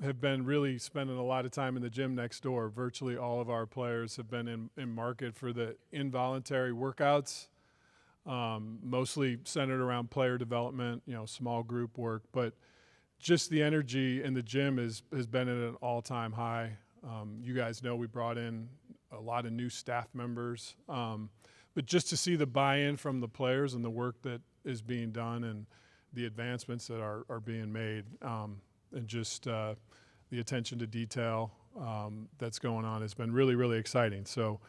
have been really spending a lot of time in the gym next door. Virtually all of our players have been in market for the involuntary workouts, mostly centered around player development, small group work. But just the energy in the gym has been at an all-time high. You guys know we brought in a lot of new staff members. But just to see the buy-in from the players and the work that is being done and the advancements that are being made, and just the attention to detail that's going on has been really, really exciting. So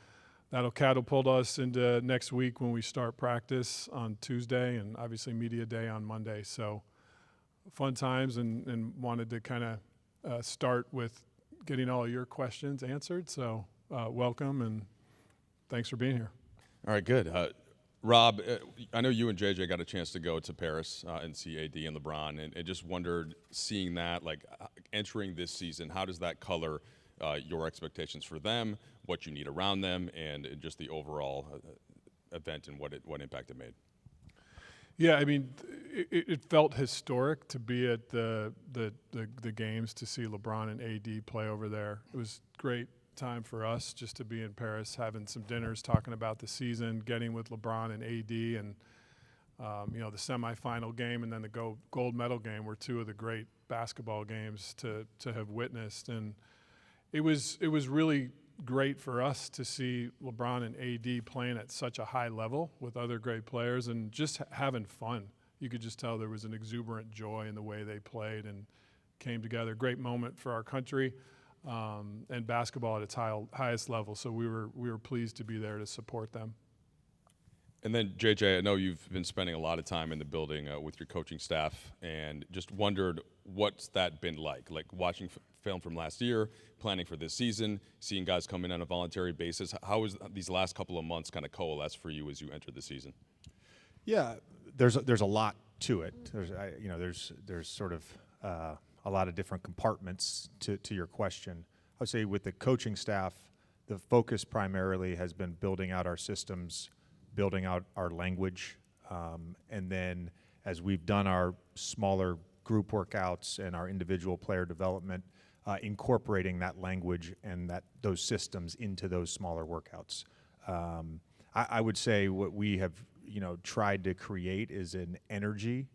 that'll catapult us into next week when we start practice on Tuesday and obviously media day on Monday. So fun times, and wanted to kind of start with getting all your questions answered. So welcome, and thanks for being here. All right, good. Rob, I know you and JJ got a chance to go to Paris and see AD and LeBron, and just wondered, seeing that, like entering this season, how does that color your expectations for them, what you need around them, and just the overall event and what impact it made? Yeah, I mean, it felt historic to be at the games, to see LeBron and AD play over there. It was great time for us just to be in Paris, having some dinners, talking about the season, getting with LeBron and AD, and the semifinal game and then the gold medal game were two of the great basketball games to have witnessed. And it was really great for us to see LeBron and AD playing at such a high level with other great players and just having fun. You could just tell there was an exuberant joy in the way they played and came together. Great moment for our country. And basketball at its highest level, so we were pleased to be there to support them. And then, JJ, I know you've been spending a lot of time in the building with your coaching staff, and just wondered what's that been like watching film from last year, planning for this season, seeing guys come in on a voluntary basis. How has these last couple of months kind of coalesced for you as you enter the season? Yeah, there's a lot to it. There's sort of a lot of different compartments to your question. I would say with the coaching staff, the focus primarily has been building out our systems, building out our language, and then as we've done our smaller group workouts and our individual player development, incorporating that language and those systems into those smaller workouts. I would say what we have tried to create is an energy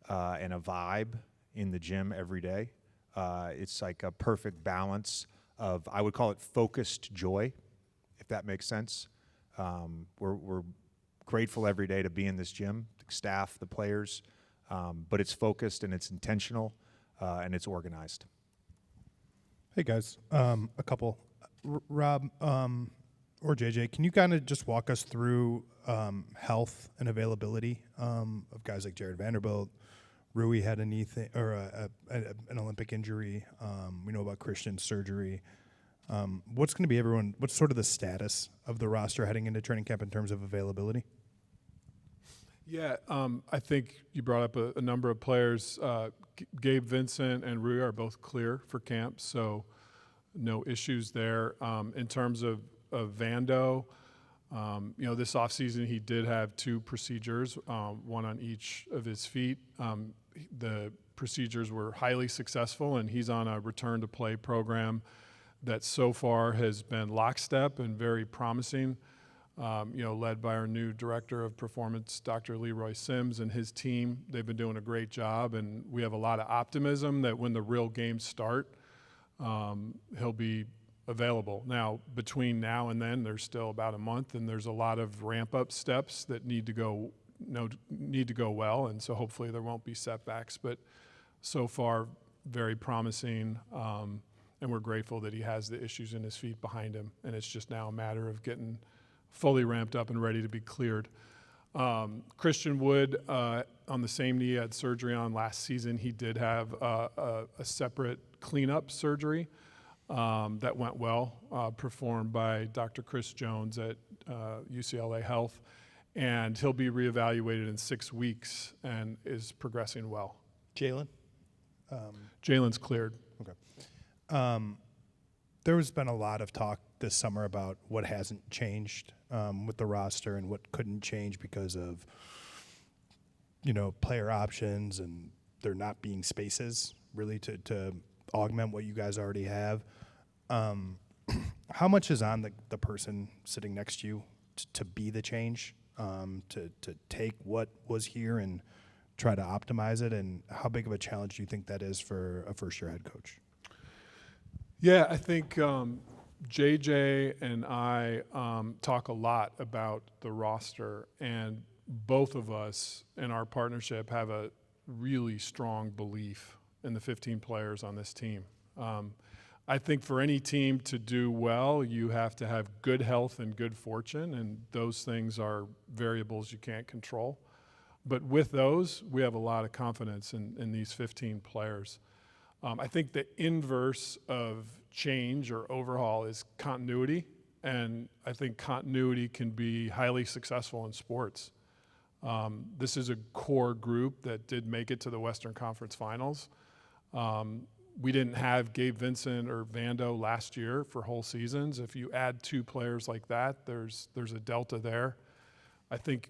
and a vibe in the gym every day. It's like a perfect balance of, I would call it focused joy, if that makes sense. We're grateful every day to be in this gym, the staff, the players, but it's focused and it's intentional and it's organized. Hey guys, a couple. Rob or JJ, can you kind of just walk us through health and availability of guys like Jared Vanderbilt? Rui had a knee thing or an Olympic injury. We know about Christian's surgery. What's going to be what's sort of the status of the roster heading into training camp in terms of availability? Yeah, I think you brought up a number of players. Gabe Vincent and Rui are both clear for camp, so no issues there. In terms of Vando, this offseason he did have 2 procedures, one on each of his feet. The procedures were highly successful, and he's on a return-to-play program that so far has been lockstep and very promising, led by our new director of performance, Dr. Leroy Sims, and his team. They've been doing a great job, and we have a lot of optimism that when the real games start, he'll be available. Now, between now and then, there's still about a month, and there's a lot of ramp-up steps that need to go well, and so hopefully there won't be setbacks. But so far, very promising, and we're grateful that he has the issues in his feet behind him, and it's just now a matter of getting fully ramped up and ready to be cleared. Christian Wood, on the same knee, had surgery on last season. He did have a separate cleanup surgery that went well, performed by Dr. Chris Jones at UCLA Health, and he'll be reevaluated in 6 weeks and is progressing well. Jalen? Jalen's cleared. Okay. There has been a lot of talk this summer about what hasn't changed with the roster and what couldn't change because of, player options and there not being spaces really to augment what you guys already have. How much is on the person sitting next to you to be the change, to take what was here and try to optimize it? And how big of a challenge do you think that is for a first-year head coach? Yeah, I think JJ and I talk a lot about the roster, and both of us in our partnership have a really strong belief in the 15 players on this team. I think for any team to do well, you have to have good health and good fortune, and those things are variables you can't control. But with those, we have a lot of confidence in these 15 players. I think the inverse of change or overhaul is continuity, and I think continuity can be highly successful in sports. This is a core group that did make it to the Western Conference Finals. We didn't have Gabe Vincent or Vando last year for whole seasons. If you add two players like that, there's a delta there. I think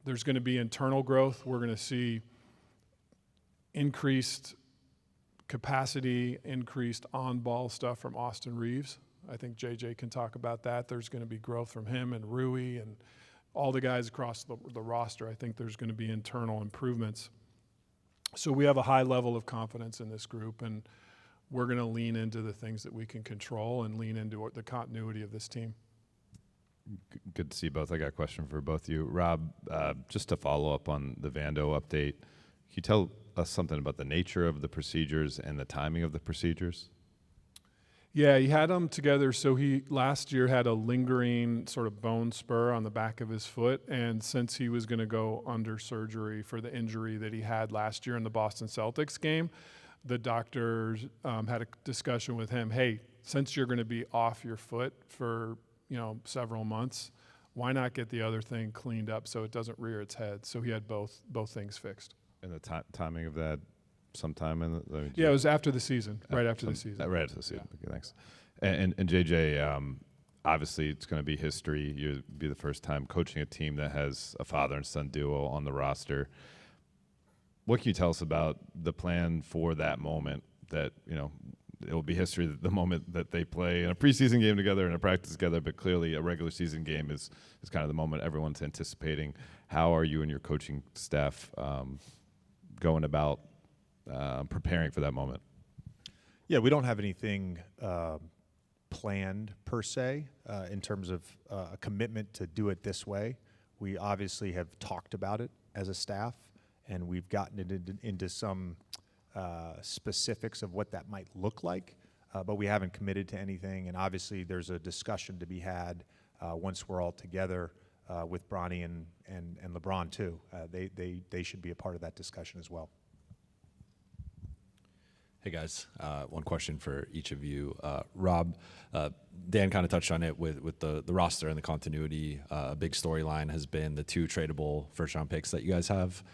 there's going to be internal growth. We're going to see increased capacity, increased on-ball stuff from Austin Reeves. I think JJ can talk about that. There's going to be growth from him and Rui and all the guys across the roster. I think there's going to be internal improvements. So we have a high level of confidence in this group, and we're going to lean into the things that we can control and lean into the continuity of this team. Good to see both. I got a question for both of you. Rob, just to follow up on the Vando update, can you tell us something about the nature of the procedures and the timing of the procedures? Yeah, he had them together. So he last year had a lingering sort of bone spur on the back of his foot, and since he was going to go under surgery for the injury that he had last year in the Boston Celtics game, the doctors had a discussion with him. Hey, since you're going to be off your foot for several months, why not get the other thing cleaned up so it doesn't rear its head? So he had both things fixed. And the timing of that, sometime in the Yeah, it was after the season, right after the season. Right after the season. Yeah. Okay, thanks. And JJ, obviously it's going to be history. You'll be the first time coaching a team that has a father and son duo on the roster. What can you tell us about the plan for that moment that, it will be history, the moment that they play in a preseason game together and a practice together, but clearly a regular season game is kind of the moment everyone's anticipating. How are you and your coaching staff going about preparing for that moment? Yeah, we don't have anything planned per se in terms of a commitment to do it this way. We obviously have talked about it as a staff, and we've gotten it into some specifics of what that might look like, but we haven't committed to anything. And obviously there's a discussion to be had once we're all together with Bronny and LeBron too. They should be a part of that discussion as well. Hey guys, one question for each of you. Rob, Dan kind of touched on it with the roster and the continuity. A big storyline has been the 2 tradable first-round picks that you guys have.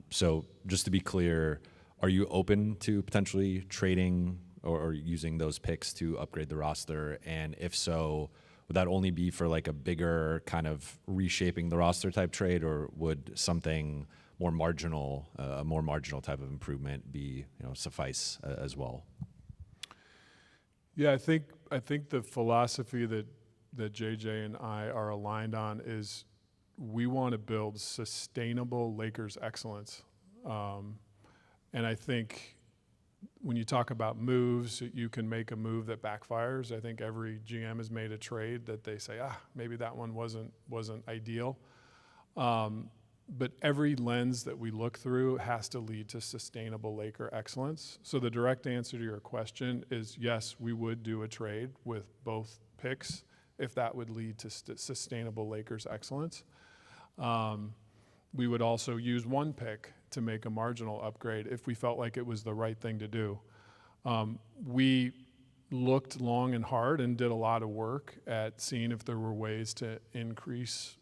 So just to be clear, are you open to potentially trading or using those picks to upgrade the roster? And if so, would that only be for like a bigger kind of reshaping the roster type trade, or would something more marginal, a more marginal type of improvement be, suffice as well? Yeah, I think the philosophy that JJ and I are aligned on is we want to build sustainable Lakers excellence. And I think when you talk about moves, you can make a move that backfires. I think every GM has made a trade that they say, maybe that one wasn't ideal. But every lens that we look through has to lead to sustainable Laker excellence. So the direct answer to your question is yes, we would do a trade with both picks if that would lead to sustainable Lakers excellence. We would also use one pick to make a marginal upgrade if we felt like it was the right thing to do. We looked long and hard and did a lot of work at seeing if there were ways to increase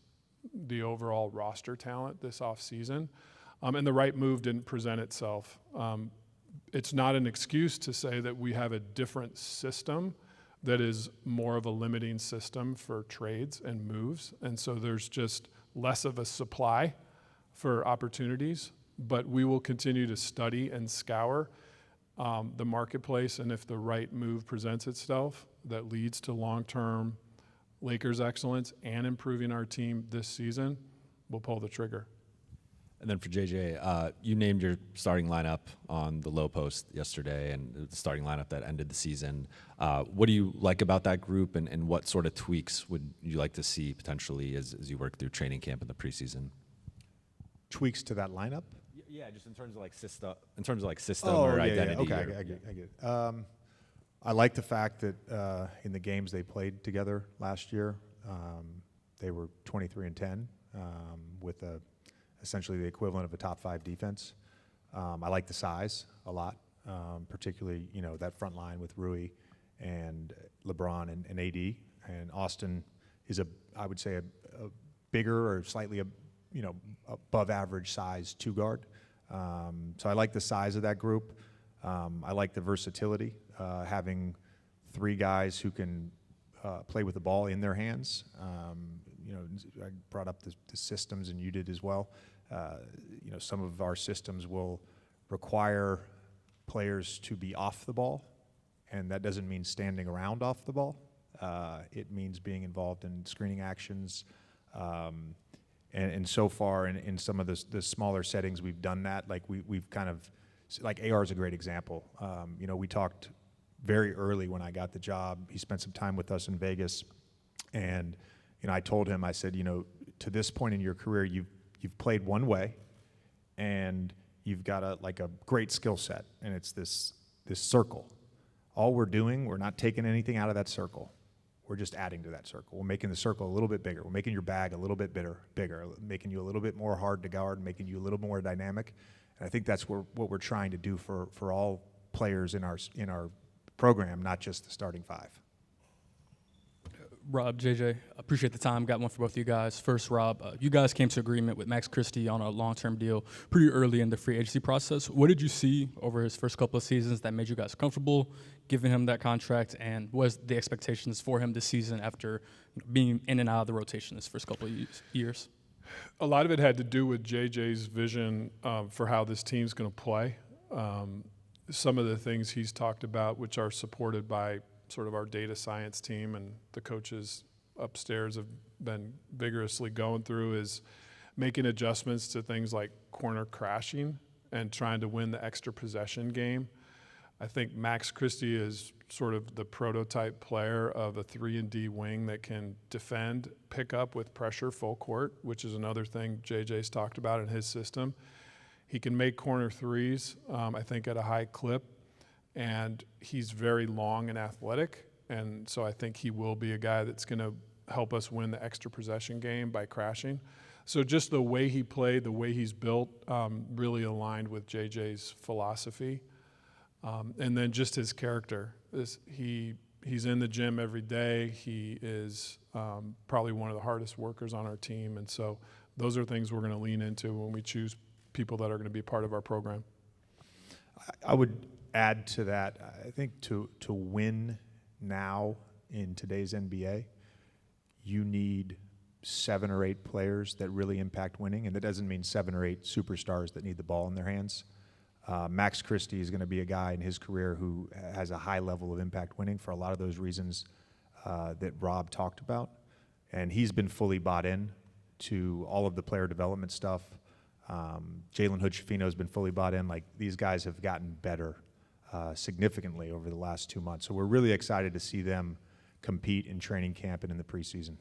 the overall roster talent this offseason, and the right move didn't present itself. It's not an excuse to say that we have a different system that is more of a limiting system for trades and moves, and so there's just less of a supply for opportunities, but we will continue to study and scour the marketplace, and if the right move presents itself that leads to long-term Lakers excellence and improving our team this season, we'll pull the trigger. And then for JJ, you named your starting lineup on the low post yesterday, and the starting lineup that ended the season. What do you like about that group, and what sort of tweaks would you like to see potentially as you work through training camp in the preseason? Tweaks to that lineup? Yeah, just in terms of like system, or identity. Okay, I get it. I like the fact that in the games they played together last year, they were 23-10 with essentially the equivalent of a top 5 defense. I like the size a lot, particularly that front line with Rui and LeBron and AD. And Austin is I would say a bigger or slightly above average size 2 guard. So I like the size of that group. I like the versatility, having 3 guys who can play with the ball in their hands. I brought up the systems, and you did as well. Some of our systems will require players to be off the ball, and that doesn't mean standing around off the ball. It means being involved in screening actions. And so far in some of the smaller settings, we've done that. Like we've kind of, like AR is a great example. We talked very early when I got the job. He spent some time with us in Vegas, and I told him, I said, to this point in your career, you've played one way, and you've got a great skill set, and it's this circle. All we're doing, we're not taking anything out of that circle. We're just adding to that circle. We're making the circle a little bit bigger. We're making your bag a little bit bigger, making you a little bit more hard to guard, making you a little more dynamic. And I think that's what we're trying to do for all players in our program, not just the starting 5. Rob, JJ, appreciate the time. Got one for both of you guys. First, Rob, you guys came to agreement with Max Christie on a long-term deal pretty early in the free agency process. What did you see over his first couple of seasons that made you guys comfortable giving him that contract, and what was the expectations for him this season after being in and out of the rotation this first couple of years? A lot of it had to do with JJ's vision for how this team's going to play. Some of the things he's talked about, which are supported by sort of our data science team and the coaches upstairs have been vigorously going through, is making adjustments to things like corner crashing and trying to win the extra possession game. I think Max Christie is sort of the prototype player of a 3-and-D wing that can defend, pick up with pressure full court, which is another thing JJ's talked about in his system. He can make corner threes, I think, at a high clip. And he's very long and athletic, and so I think he will be a guy that's going to help us win the extra possession game by crashing. So just the way he played, the way he's built, really aligned with JJ's philosophy. And then just his character. He's in the gym every day. He is probably one of the hardest workers on our team, and so those are things we're going to lean into when we choose people that are going to be part of our program. I would add to that, I think to win now in today's NBA, you need 7 or 8 players that really impact winning, and that doesn't mean 7 or 8 superstars that need the ball in their hands. Max Christie is going to be a guy in his career who has a high level of impact winning for a lot of those reasons that Rob talked about, and he's been fully bought in to all of the player development stuff. Jalen Hood-Schifino has been fully bought in. Like, these guys have gotten better significantly over the last 2 months. So we're really excited to see them compete in training camp and in the preseason.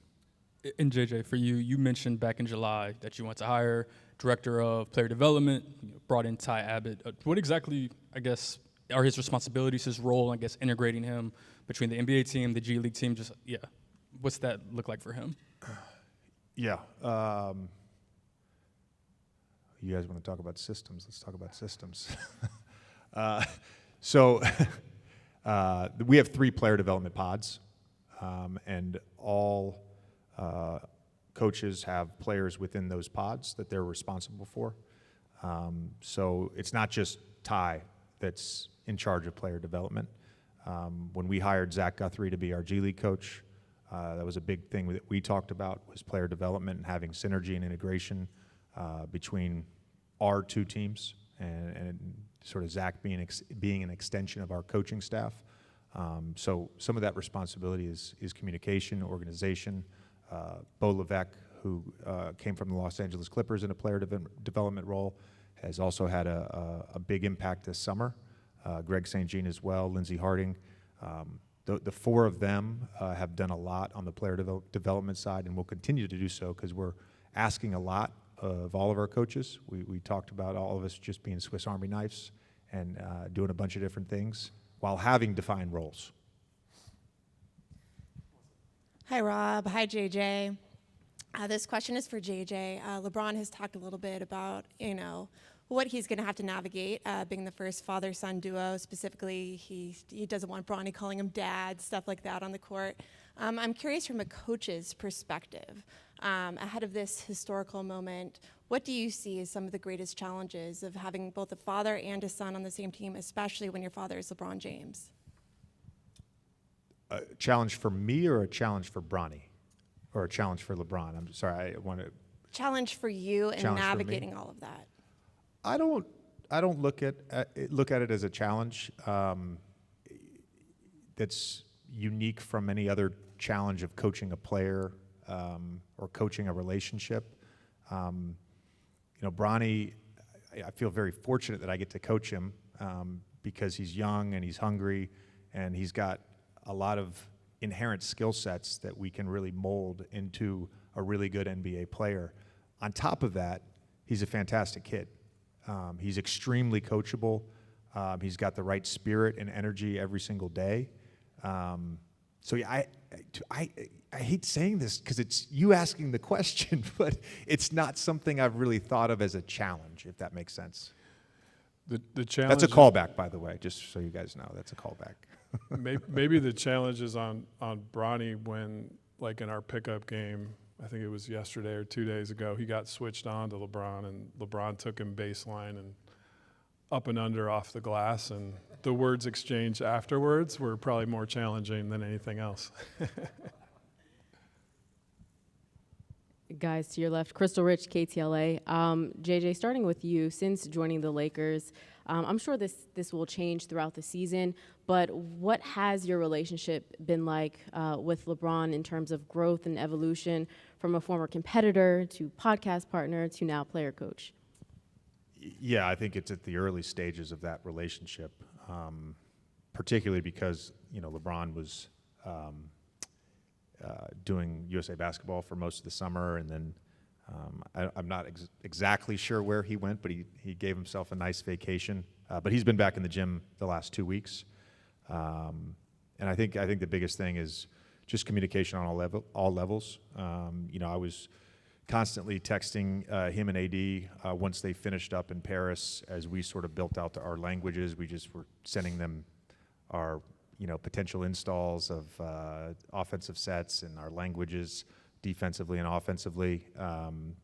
And JJ, for you, you mentioned back in July that you want to hire director of player development, brought in Ty Abbott. What exactly, I guess, are his responsibilities, his role, I guess, integrating him between the NBA team, the G League team? What's that look like for him? Yeah. You guys want to talk about systems? Let's talk about systems. So we have 3 player development pods, and all coaches have players within those pods that they're responsible for. So it's not just Ty that's in charge of player development. When we hired Zach Guthrie to be our G League coach, that was a big thing that we talked about, was player development and having synergy and integration between our 2 teams. And sort of Zach being an extension of our coaching staff. So some of that responsibility is communication, organization. Bo Levesque, who came from the Los Angeles Clippers in a player development role, has also had a big impact this summer. Greg St. Jean as well, Lindsey Harding. The four of them have done a lot on the player development side, and will continue to do so because we're asking a lot of all of our coaches. We talked about all of us just being Swiss Army knives and doing a bunch of different things while having defined roles. Hi, Rob. Hi, JJ. This question is for JJ. LeBron has talked a little bit about, what he's going to have to navigate, being the first father-son duo. Specifically, he doesn't want Bronny calling him dad, stuff like that on the court. I'm curious from a coach's perspective, ahead of this historical moment, what do you see as some of the greatest challenges of having both a father and a son on the same team, especially when your father is LeBron James? A challenge for me or a challenge for Bronny? Or a challenge for LeBron? I'm sorry, I want to... Challenge for you in Challenge for me? navigating all of that. I don't look at it as a challenge that's unique from any other challenge of coaching a player or coaching a relationship. Bronny, I feel very fortunate that I get to coach him because he's young and he's hungry and he's got a lot of inherent skill sets that we can really mold into a really good NBA player. On top of that, he's a fantastic kid. He's extremely coachable. He's got the right spirit and energy every single day. So yeah, I hate saying this because it's you asking the question, but it's not something I've really thought of as a challenge, if that makes sense. The challenge. That's a callback, by the way, just so you guys know. That's a callback. Maybe the challenge is on Bronny when, like in our pickup game, I think it was yesterday or 2 days ago, he got switched on to LeBron, and LeBron took him baseline and up and under off the glass, and the words exchanged afterwards were probably more challenging than anything else. Guys to your left, Crystal Rich, KTLA. JJ, starting with you, since joining the Lakers, I'm sure this will change throughout the season, but what has your relationship been like with LeBron in terms of growth and evolution from a former competitor to podcast partner to now player coach? Yeah, I think it's at the early stages of that relationship, particularly because, LeBron was doing USA Basketball for most of the summer, and then I'm not exactly sure where he went, but he gave himself a nice vacation. But he's been back in the gym the last 2 weeks, and I think the biggest thing is just communication on all levels. I was constantly texting him and AD once they finished up in Paris as we sort of built out our languages. We just were sending them our potential installs of offensive sets and our languages defensively and offensively,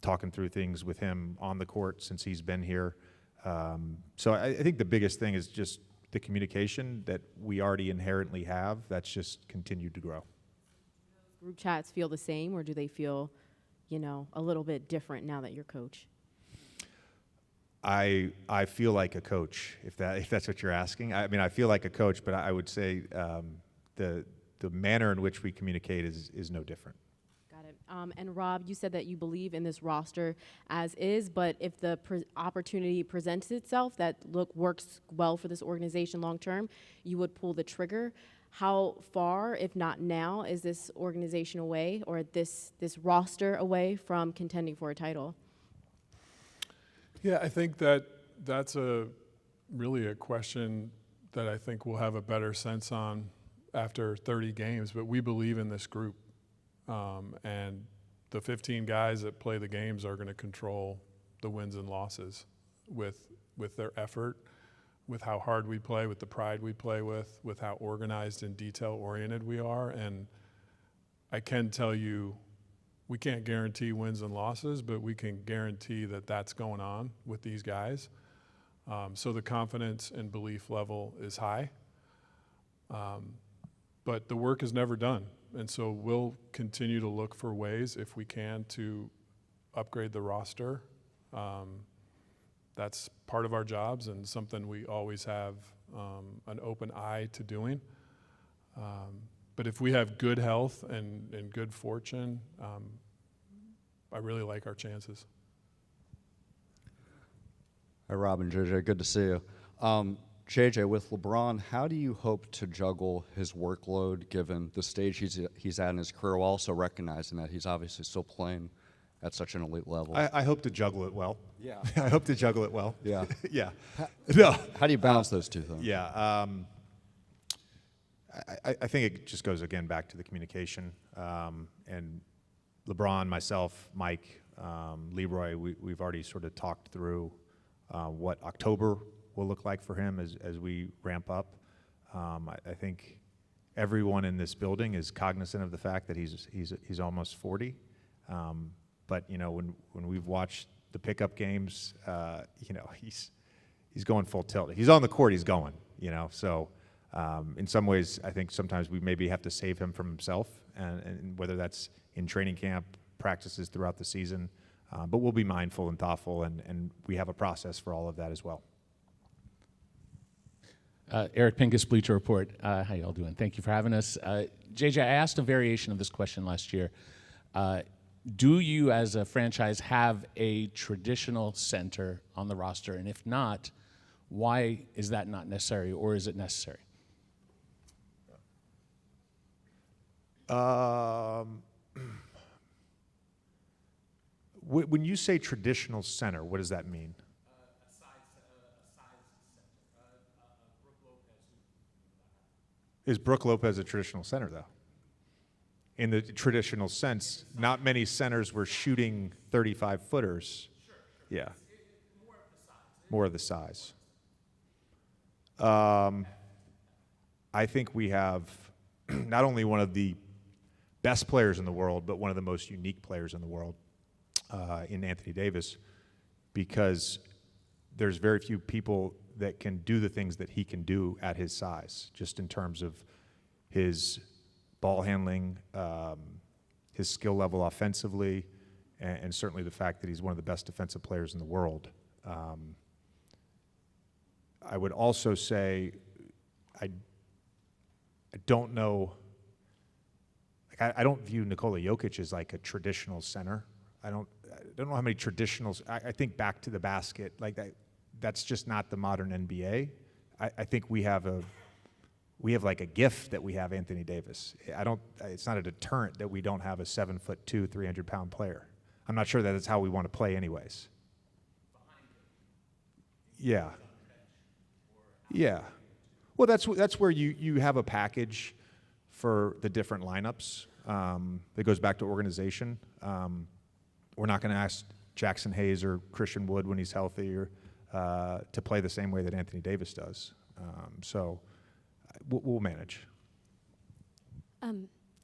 talking through things with him on the court since he's been here. So I think the biggest thing is just the communication that we already inherently have. That's just continued to grow. Group chats feel the same, or do they feel, a little bit different now that you're coach? I feel like a coach, if that's what you're asking. I mean, I feel like a coach, but I would say the manner in which we communicate is no different. Got it. And Rob, you said that you believe in this roster as is, but if the opportunity presents itself that works well for this organization long term, you would pull the trigger. How far, if not now, is this organization away, or this roster away from contending for a title? Yeah, I think that's really a question that I think we'll have a better sense on after 30 games. But we believe in this group, and the 15 guys that play the games are going to control the wins and losses with their effort, with how hard we play, with the pride we play with how organized and detail-oriented we are. And I can tell you, we can't guarantee wins and losses, but we can guarantee that that's going on with these guys. So the confidence and belief level is high. But the work is never done. And so we'll continue to look for ways, if we can, to upgrade the roster. That's part of our jobs and something we always have an open eye to doing. But if we have good health and good fortune, I really like our chances. Hi, Rob and JJ. Good to see you. JJ, with LeBron, how do you hope to juggle his workload given the stage he's at in his career, while also recognizing that he's obviously still playing at such an elite level? I hope to juggle it well. Yeah. I hope to juggle it well. Yeah. Yeah. No. How do you balance those two things? Yeah. I think it just goes again back to the communication. And LeBron, myself, Mike, Leroy, we've already sort of talked through what October will look like for him as we ramp up. I think everyone in this building is cognizant of the fact that he's almost 40. But you know, when we've watched the pickup games, you know, he's going full tilt. He's on the court, he's going. You know, so in some ways, I think sometimes we maybe have to save him from himself, and whether that's in training camp, practices throughout the season. But we'll be mindful and thoughtful, and we have a process for all of that as well. Eric Pincus, Bleacher Report. How y'all doing? Thank you for having us. JJ, I asked a variation of this question last year. Do you, as a franchise, have a traditional center on the roster? And if not, why is that not necessary, or is it necessary? When you say traditional center, what does that mean? A size center. Brooke Lopez. Is Brooke Lopez a traditional center, though? In the traditional sense, not many centers were shooting 35-footers. Sure. Yeah. More of the size. I think we have not only one of the best players in the world, but one of the most unique players in the world in Anthony Davis, because there's very few people that can do the things that he can do at his size, just in terms of his ball handling, his skill level offensively, and certainly the fact that he's one of the best defensive players in the world. I would also say I don't know. I don't view Nikola Jokic as like a traditional center. I don't know how many traditionals. I think back to the basket, like that's just not the modern NBA. I think we have like a gift that we have Anthony Davis. It's not a deterrent that we don't have a 7'2", 300-pound player. I'm not sure that it's how we want to play anyways. Yeah. Yeah. Well, that's where you have a package for the different lineups. That goes back to organization. We're not going to ask Jackson Hayes or Christian Wood when he's healthy to play the same way that Anthony Davis does. So we'll manage.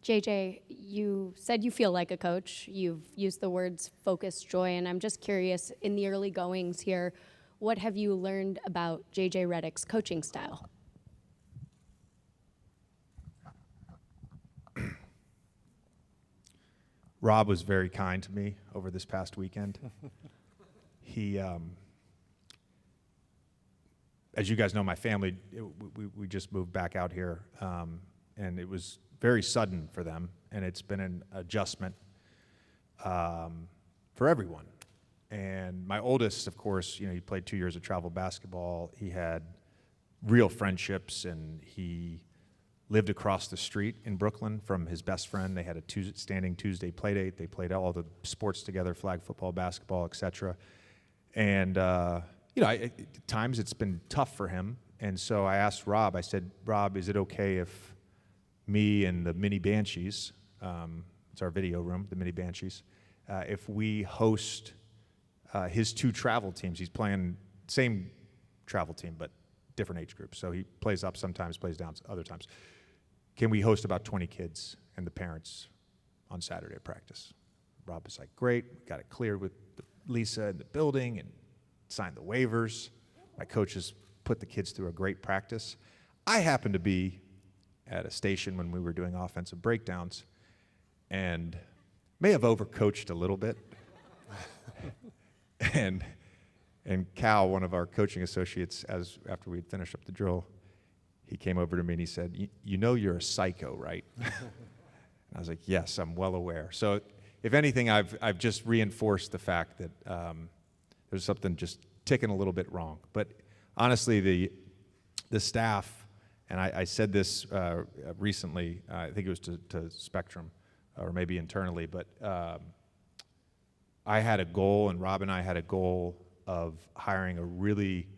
JJ, you said you feel like a coach. You've used the words focus, joy, and I'm just curious, in the early goings here, what have you learned about JJ Redick's coaching style? Rob was very kind to me over this past weekend. He, as you guys know, my family, we just moved back out here, and it was very sudden for them, and it's been an adjustment for everyone. And my oldest, of course, he played 2 years of travel basketball. He had real friendships, and he lived across the street in Brooklyn from his best friend. They had a standing Tuesday play date. They played all the sports together, flag football, basketball, etc. And, at times it's been tough for him. And so I asked Rob, I said, Rob, is it okay if me and the Mini Banshees, it's our video room, the Mini Banshees, if we host his two travel teams? He's playing same travel team, but different age groups. So he plays up sometimes, plays down other times. Can we host about 20 kids and the parents on Saturday at practice? Rob was like, great. Got it cleared with Lisa in the building and signed the waivers. My coaches put the kids through a great practice. I happened to be at a station when we were doing offensive breakdowns and may have overcoached a little bit. And And Cal, one of our coaching associates, after we'd finished up the drill, he came over to me and he said, you know you're a psycho, right? And I was like, yes, I'm well aware. So if anything, I've just reinforced the fact that there's something just ticking a little bit wrong. But honestly, the staff, and I said this recently, I think it was to Spectrum, or maybe internally, but I had a goal, and Rob and I had a goal of hiring a really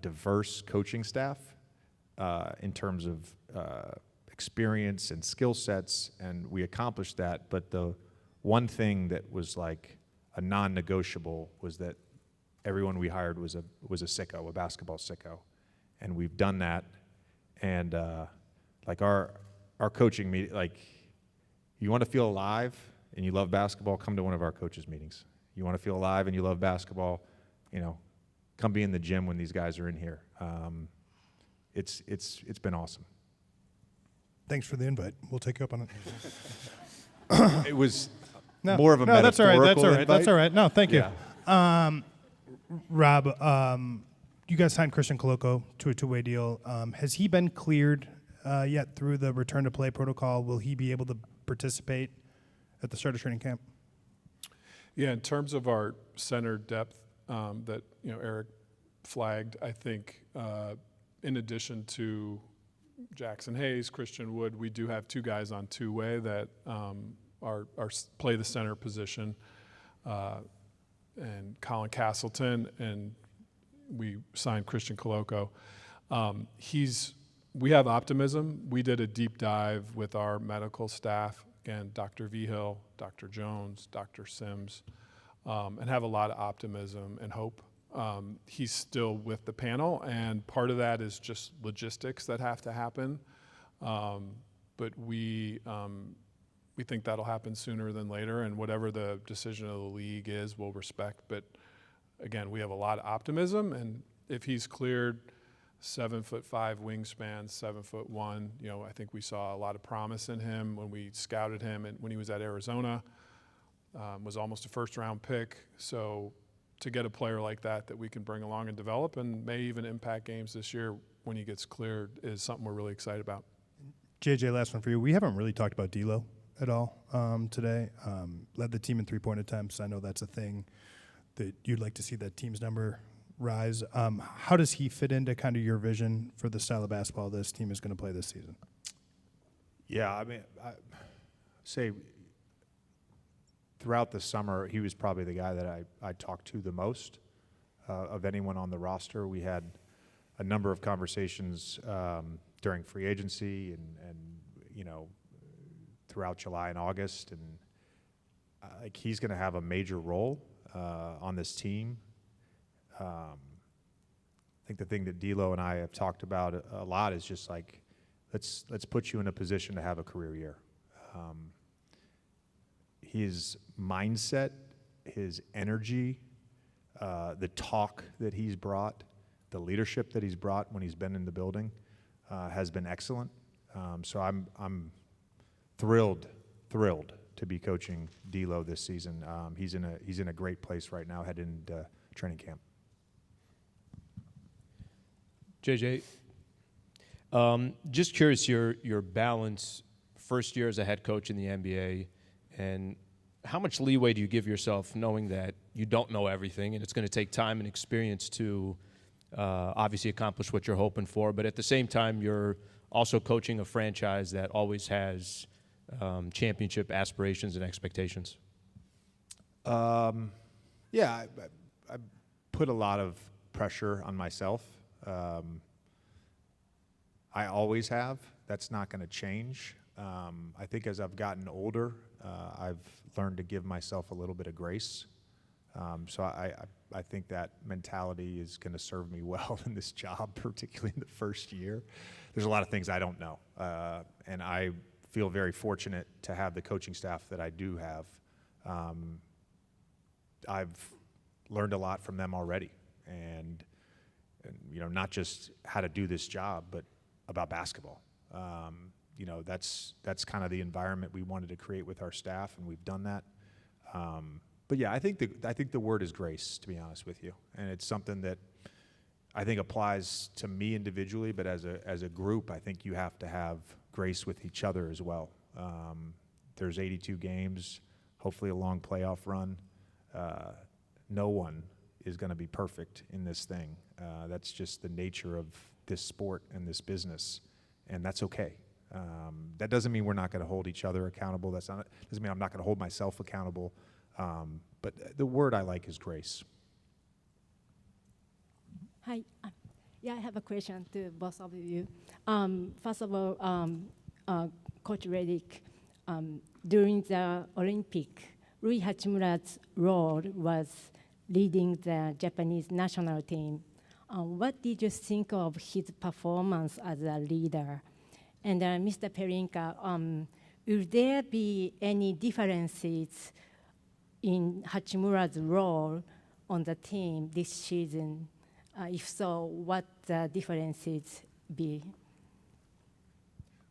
diverse coaching staff in terms of experience and skill sets, and we accomplished that. But the one thing that was like a non-negotiable was that everyone we hired was a sicko, a basketball sicko, and we've done that. And like our coaching meeting, like, you want to feel alive and you love basketball, come to one of our coaches meetings. You want to feel alive and you love basketball, come be in the gym when these guys are in here. It's been awesome. Thanks for the invite. We'll take you up on it. It was No, more of a no, that's all right. That's metaphorical all right. invite. That's all right. No, thank you. Yeah. Rob, you guys signed Christian Coloco to a two-way deal. Has he been cleared yet through the return to play protocol? Will he be able to participate at the start of training camp? Yeah, in terms of our center depth that Eric flagged, I think in addition to Jackson Hayes, Christian Wood, we do have two guys on two-way that play the center position, and Colin Castleton, and we signed Christian Coloco. We have optimism. We did a deep dive with our medical staff, again, Dr. Vigil, Dr. Jones, Dr. Sims, and have a lot of optimism and hope. He's still with the panel, and part of that is just logistics that have to happen. But we think that'll happen sooner than later, and whatever the decision of the league is, we'll respect. But again, we have a lot of optimism, and if he's cleared, 7'5" wingspan, 7'1", I think we saw a lot of promise in him when we scouted him, and when he was at Arizona, was almost a first-round pick. So to get a player like that we can bring along and develop and may even impact games this year when he gets cleared is something we're really excited about. JJ, last one for you. We haven't really talked about D'Lo at all today. Led the team in three-point attempts. I know that's a thing that you'd like to see that team's number rise. How does he fit into kind of your vision for the style of basketball this team is going to play this season? Yeah, I mean, I say throughout the summer, he was probably the guy that I talked to the most of anyone on the roster. We had a number of conversations during free agency and throughout July and August, and like he's going to have a major role on this team. I think the thing that D'Lo and I have talked about a lot is just like, let's put you in a position to have a career year. His mindset, his energy, the talk that he's brought, the leadership that he's brought when he's been in the building has been excellent. So I'm thrilled to be coaching D'Lo this season. He's in a great place right now, heading into training camp. JJ, just curious your balance, first year as a head coach in the NBA, and how much leeway do you give yourself knowing that you don't know everything and it's going to take time and experience to obviously accomplish what you're hoping for, but at the same time you're also coaching a franchise that always has championship aspirations and expectations? Yeah, I put a lot of pressure on myself. I always have. That's not going to change. I think as I've gotten older, I've learned to give myself a little bit of grace. So I think that mentality is going to serve me well in this job, particularly in the first year. There's a lot of things I don't know, and I feel very fortunate to have the coaching staff that I do have. I've learned a lot from them already, and not just how to do this job, but about basketball. That's kind of the environment we wanted to create with our staff, and we've done that. But yeah, I think the word is grace, to be honest with you, and it's something that I think applies to me individually, but as a group, I think you have to have grace with each other as well. There's 82 games, hopefully a long playoff run. No one is going to be perfect in this thing. That's just the nature of this sport and this business, and that's okay. That doesn't mean we're not going to hold each other accountable. Doesn't mean I'm not going to hold myself accountable. But the word I like is grace. Hi. Yeah, I have a question to both of you. First of all, Coach Redick, during the Olympic, Rui Hachimura's role was leading the Japanese national team. What did you think of his performance as a leader? And Mr. Pelinka, will there be any differences in Hachimura's role on the team this season? If so, what the differences be?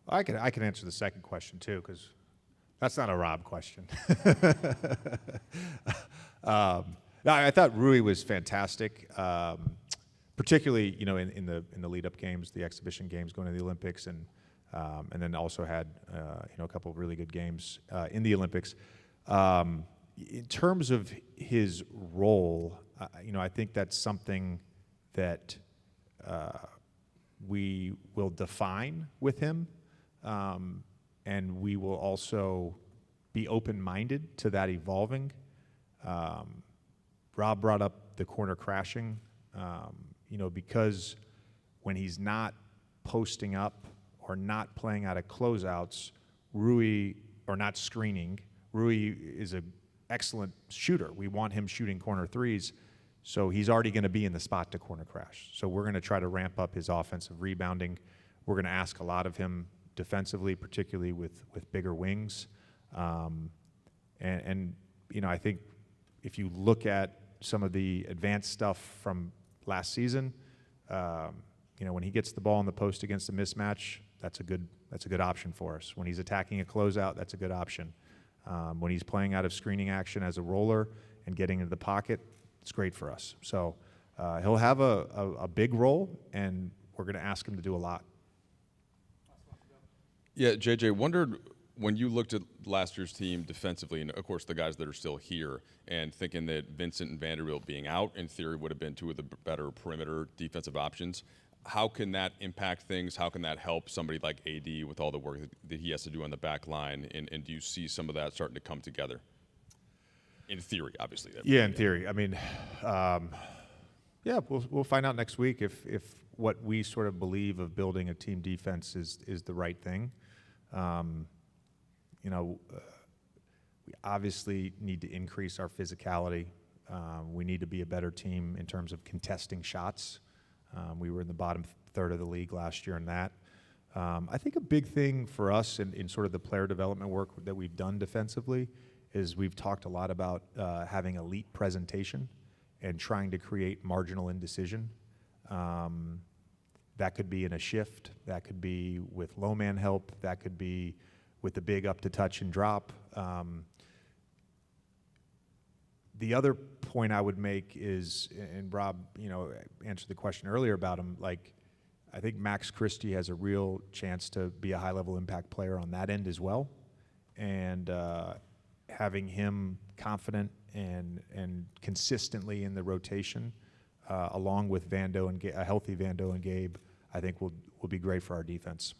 I can answer the second question too, because that's not a Rob question. No, I thought Rui was fantastic, particularly in the lead-up games, the exhibition games going to the Olympics, and then also had a couple of really good games in the Olympics. In terms of his role, I think that's something that we will define with him, and we will also be open-minded to that evolving. Rob brought up the corner crashing, because when he's not posting up or not playing out of closeouts, or not screening, Rui is an excellent shooter. We want him shooting corner threes, so he's already going to be in the spot to corner crash. So we're going to try to ramp up his offensive rebounding. We're going to ask a lot of him defensively, particularly with bigger wings. And I think if you look at some of the advanced stuff from last season, when he gets the ball in the post against a mismatch, that's a good option for us. When he's attacking a closeout, that's a good option. When he's playing out of screening action as a roller and getting into the pocket, it's great for us. So he'll have a big role, and we're going to ask him to do a lot. Yeah, JJ, wondered when you looked at last year's team defensively, and of course the guys that are still here, and thinking that Vincent and Vanderbilt being out, in theory, would have been two of the better perimeter defensive options. How can that impact things? How can that help somebody like AD with all the work that he has to do on the back line? And do you see some of that starting to come together? In theory, obviously. Yeah, in theory. I mean, we'll find out next week if what we sort of believe of building a team defense is the right thing. We obviously need to increase our physicality. We need to be a better team in terms of contesting shots. We were in the bottom third of the league last year in that. I think a big thing for us in sort of the player development work that we've done defensively is we've talked a lot about having elite presentation and trying to create marginal indecision. That could be in a shift. That could be with low man help. That could be with the big up to touch and drop. The other point I would make is, and Rob, answered the question earlier about him, I think Max Christie has a real chance to be a high-level impact player on that end as well. And having him confident and consistently in the rotation, along with Vando and a healthy Vando and Gabe, I think will be great for our defense.